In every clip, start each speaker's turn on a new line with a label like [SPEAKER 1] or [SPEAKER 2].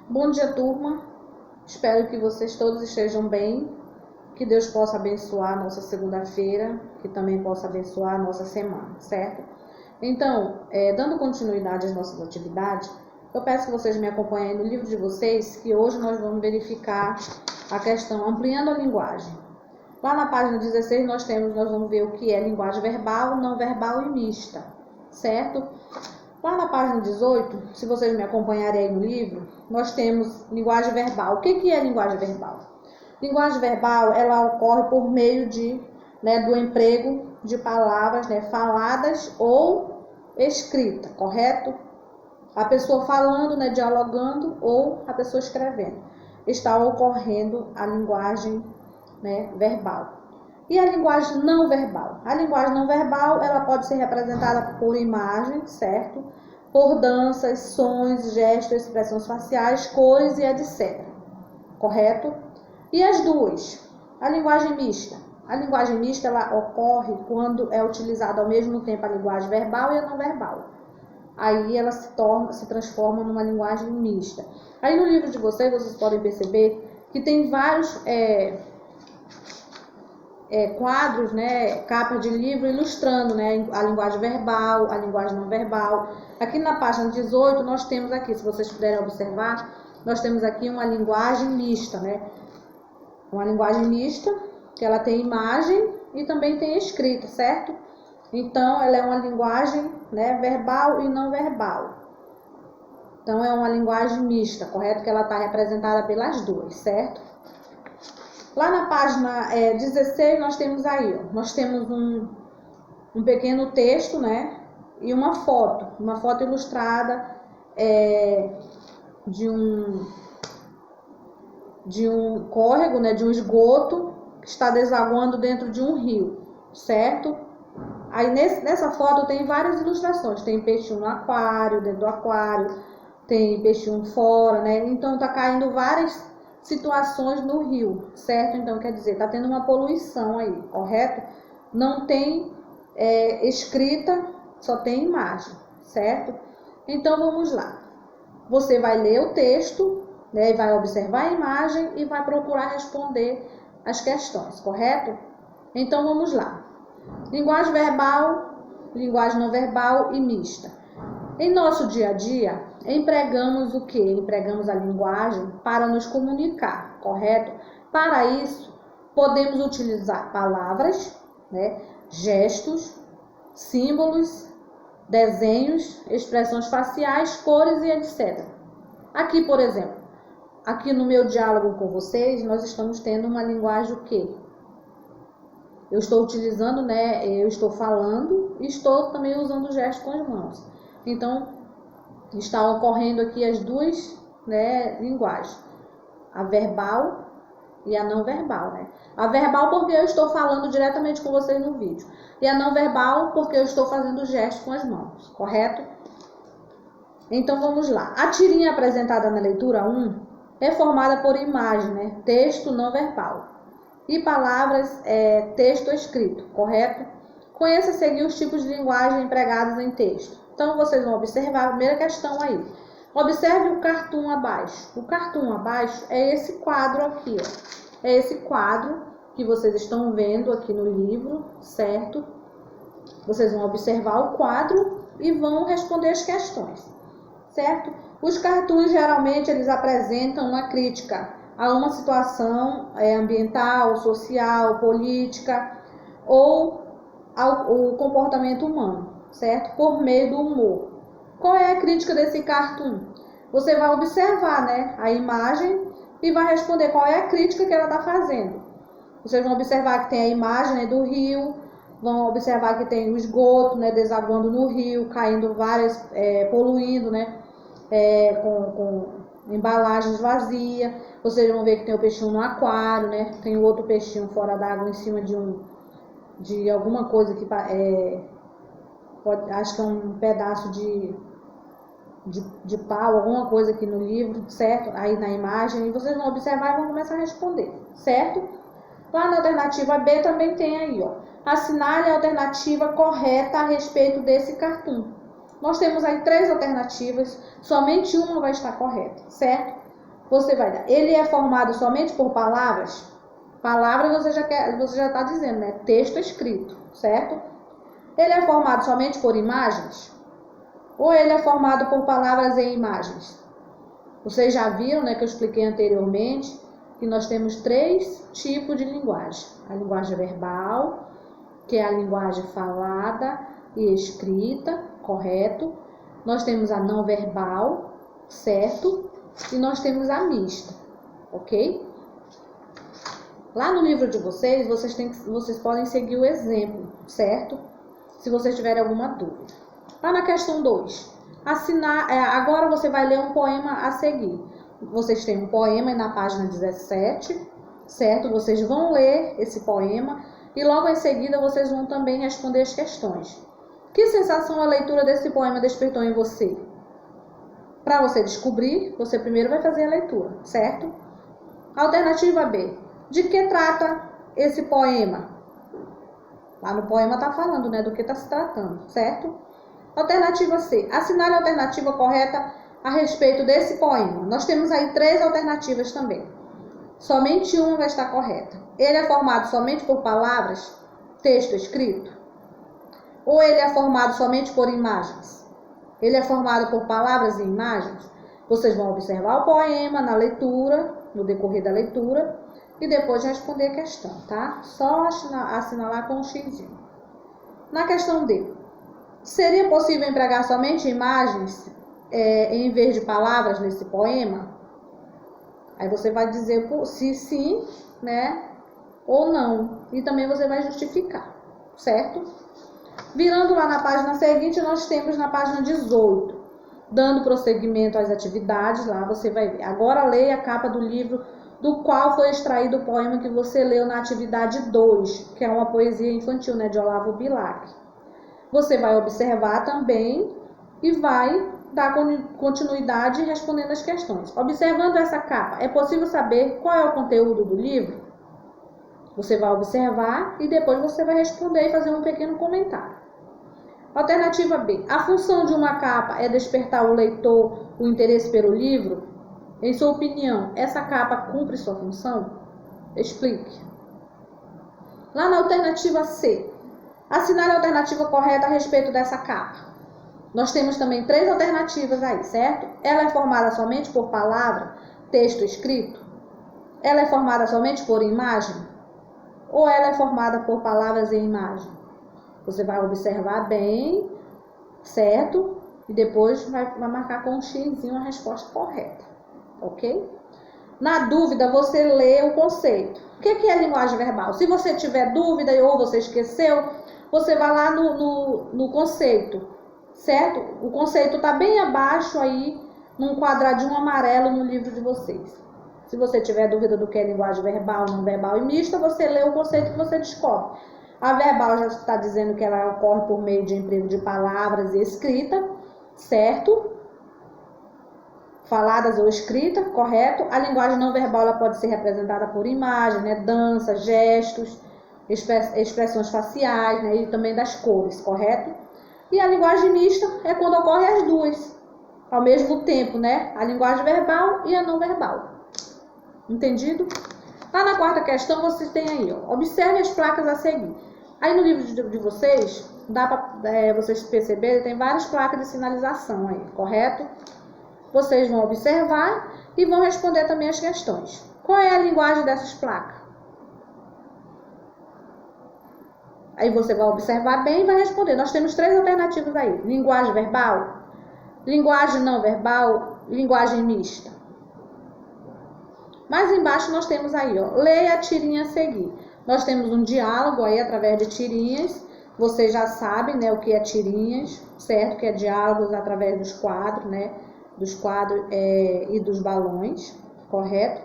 [SPEAKER 1] Bom dia, turma. Espero que vocês todos estejam bem, que Deus possa abençoar a nossa segunda-feira, que também possa abençoar a nossa semana, certo? Então, dando continuidade às nossas atividades, eu peço que vocês me acompanhem no livro de vocês, que hoje nós vamos verificar a questão ampliando a linguagem. Lá na página 16 nós vamos ver o que é linguagem verbal, não verbal e mista, certo? Lá na página 18, se vocês me acompanharem aí no livro, nós temos linguagem verbal. O que é linguagem verbal? Linguagem verbal, ela ocorre por meio do emprego de palavras faladas ou escrita, correto? A pessoa falando, dialogando, ou a pessoa escrevendo. Está ocorrendo a linguagem verbal. E a linguagem não verbal? A linguagem não verbal, ela pode ser representada por imagem, certo? Por danças, sons, gestos, expressões faciais, cores e etc. Correto? E as duas? A linguagem mista. A linguagem mista, ela ocorre quando é utilizada ao mesmo tempo a linguagem verbal e a não verbal. Aí ela se transforma numa linguagem mista. Aí no livro de vocês podem perceber que tem vários quadros, capas de livro ilustrando a linguagem verbal, a linguagem não verbal. Aqui na página 18 nós temos aqui, se vocês puderem observar, nós temos aqui uma linguagem mista, Uma linguagem mista, que ela tem imagem e também tem escrita, certo? Então, ela é uma linguagem verbal e não verbal. Então, é uma linguagem mista, correto? Que ela está representada pelas duas, certo? Lá na página 16, nós temos aí, nós temos um pequeno texto, e uma foto ilustrada de um córrego, de um esgoto que está desaguando dentro de um rio, certo? Aí nessa foto tem várias ilustrações, tem peixinho no aquário, dentro do aquário, tem peixinho fora, Então tá caindo várias situações no rio, certo? Então quer dizer, tá tendo uma poluição aí, correto? Não tem escrita, só tem imagem, certo? Então vamos lá. Você vai ler o texto, vai observar a imagem e vai procurar responder as questões, correto? Então vamos lá. Linguagem verbal, linguagem não verbal e mista. Em nosso dia a dia, empregamos o quê? Empregamos a linguagem para nos comunicar, correto? Para isso, podemos utilizar palavras, gestos, símbolos, desenhos, expressões faciais, cores e etc. Aqui, por exemplo, aqui no meu diálogo com vocês, nós estamos tendo uma linguagem o quê? Eu estou utilizando, eu estou falando e estou também usando gestos com as mãos. Então, está ocorrendo aqui as duas linguagens, a verbal e a não verbal. A verbal porque eu estou falando diretamente com vocês no vídeo. E a não verbal porque eu estou fazendo gestos com as mãos, correto? Então, vamos lá. A tirinha apresentada na leitura 1 é formada por imagem, texto não verbal. E palavras, texto escrito, correto? Conheça a seguir os tipos de linguagem empregados em texto. Então, vocês vão observar a primeira questão aí. Observe o cartoon abaixo. O cartoon abaixo é esse quadro aqui, ó. É esse quadro que vocês estão vendo aqui no livro, certo? Vocês vão observar o quadro e vão responder as questões, certo? Os cartoons, geralmente, eles apresentam uma crítica a uma situação ambiental, social, política ou ao comportamento humano, certo? Por meio do humor. Qual é a crítica desse cartoon? Você vai observar, a imagem e vai responder qual é a crítica que ela está fazendo. Vocês vão observar que tem a imagem do rio, vão observar que tem o esgoto, desaguando no rio, caindo várias, poluindo, com embalagens vazias. Vocês vão ver que tem o peixinho no aquário, tem o outro peixinho fora d'água em cima de alguma coisa que acho que é um pedaço de pau, alguma coisa aqui no livro, certo? Aí na imagem, e vocês vão observar e vão começar a responder, certo? Lá na alternativa B também tem aí, ó. Assinale a alternativa correta a respeito desse cartoon. Nós temos aí 3 alternativas, somente uma vai estar correta, certo? você vai dar. Ele é formado somente por palavras? Palavras você já está dizendo, né? Texto escrito, certo? Ele é formado somente por imagens? Ou ele é formado por palavras e imagens? Vocês já viram, né, que eu expliquei anteriormente, que nós temos 3 tipos de linguagem. A linguagem verbal, que é a linguagem falada e escrita, correto? Nós temos a não verbal, certo? E nós temos a mista, ok? Lá no livro de vocês, vocês podem seguir o exemplo, certo? Se vocês tiverem alguma dúvida. Lá na questão 2, agora você vai ler um poema a seguir. Vocês têm um poema na página 17, certo? Vocês vão ler esse poema e logo em seguida vocês vão também responder as questões. Que sensação a leitura desse poema despertou em você? Para você descobrir, você primeiro vai fazer a leitura, certo? Alternativa B. De que trata esse poema? Lá no poema está falando, né, do que está se tratando, certo? Alternativa C. Assinale a alternativa correta a respeito desse poema. Nós temos aí 3 alternativas também. Somente uma vai estar correta. Ele é formado somente por palavras, texto escrito? Ou ele é formado somente por imagens? Ele é formado por palavras e imagens? Vocês vão observar o poema na leitura, no decorrer da leitura, e depois responder a questão, tá? Só assinalar com um xizinho. Na questão D, seria possível empregar somente imagens em vez de palavras nesse poema? Aí você vai dizer se sim, né, ou não. E também você vai justificar, certo? Virando lá na página seguinte, nós temos na página 18, dando prosseguimento às atividades, lá você vai ver. Agora leia a capa do livro do qual foi extraído o poema que você leu na atividade 2, que é uma poesia infantil, né, de Olavo Bilac. Você vai observar também e vai dar continuidade respondendo as questões. Observando essa capa, é possível saber qual é o conteúdo do livro? Você vai observar e depois você vai responder e fazer um pequeno comentário. Alternativa B. A função de uma capa é despertar o leitor o interesse pelo livro? Em sua opinião, essa capa cumpre sua função? Explique. Lá na alternativa C, assinale a alternativa correta a respeito dessa capa. Nós temos também 3 alternativas aí, certo? Ela é formada somente por palavra, texto escrito? Ela é formada somente por imagem? Ou ela é formada por palavras e imagem? Você vai observar bem, certo? E depois vai marcar com um xizinho a resposta correta, ok? Na dúvida, você lê o conceito. O que é linguagem verbal? Se você tiver dúvida ou você esqueceu, você vai lá no conceito, certo? O conceito está bem abaixo aí, num quadradinho amarelo no livro de vocês. Se você tiver dúvida do que é linguagem verbal, não verbal e mista, você lê o conceito que você descobre. A verbal já está dizendo que ela ocorre por meio de emprego de palavras e escrita, certo? Faladas ou escrita, correto? A linguagem não verbal ela pode ser representada por imagem, né? Dança, gestos, expressões faciais, né? E também das cores, correto? E a linguagem mista é quando ocorrem as duas ao mesmo tempo, né? A linguagem verbal e a não verbal. Entendido? Lá na 4ª questão, vocês têm aí, ó, observe as placas a seguir. Aí no livro de vocês, dá para vocês perceberem, tem várias placas de sinalização aí, correto? Vocês vão observar e vão responder também as questões. Qual é a linguagem dessas placas? Aí você vai observar bem e vai responder. Nós temos 3 alternativas aí. Linguagem verbal, linguagem não verbal, linguagem mista. Mais embaixo nós temos aí, ó, leia a tirinha a seguir. Nós temos um diálogo aí através de tirinhas. Vocês já sabem, né, o que é tirinhas, certo? Que é diálogos através dos quadros, né? Dos quadros e dos balões, correto?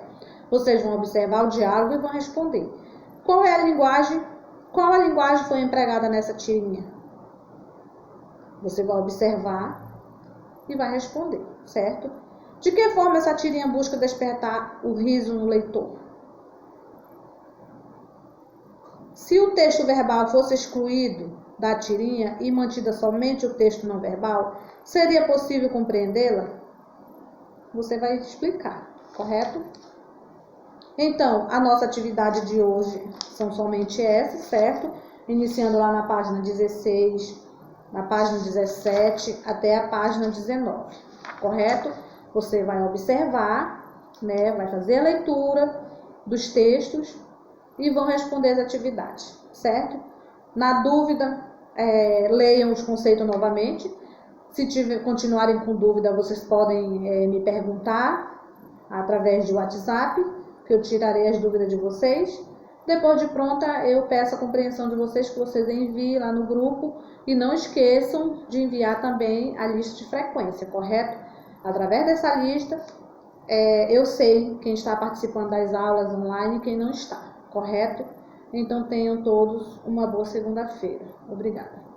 [SPEAKER 1] Vocês vão observar o diálogo e vão responder. Qual a linguagem foi empregada nessa tirinha? Você vai observar e vai responder, certo? De que forma essa tirinha busca despertar o riso no leitor? Se o texto verbal fosse excluído da tirinha e mantida somente o texto não verbal, seria possível compreendê-la? Você vai explicar, correto? Então, a nossa atividade de hoje são somente essas, certo? Iniciando lá na página 16, na página 17 até a página 19, correto? Você vai observar, né? Vai fazer a leitura dos textos e vão responder as atividades, certo? Na dúvida, leiam os conceitos novamente. Se continuarem com dúvida, vocês podem me perguntar através de WhatsApp, que eu tirarei as dúvidas de vocês. Depois de pronta, eu peço a compreensão de vocês, que vocês enviem lá no grupo, e não esqueçam de enviar também a lista de frequência, correto? Através dessa lista, eu sei quem está participando das aulas online e quem não está, correto? Então tenham todos uma boa segunda-feira. Obrigada.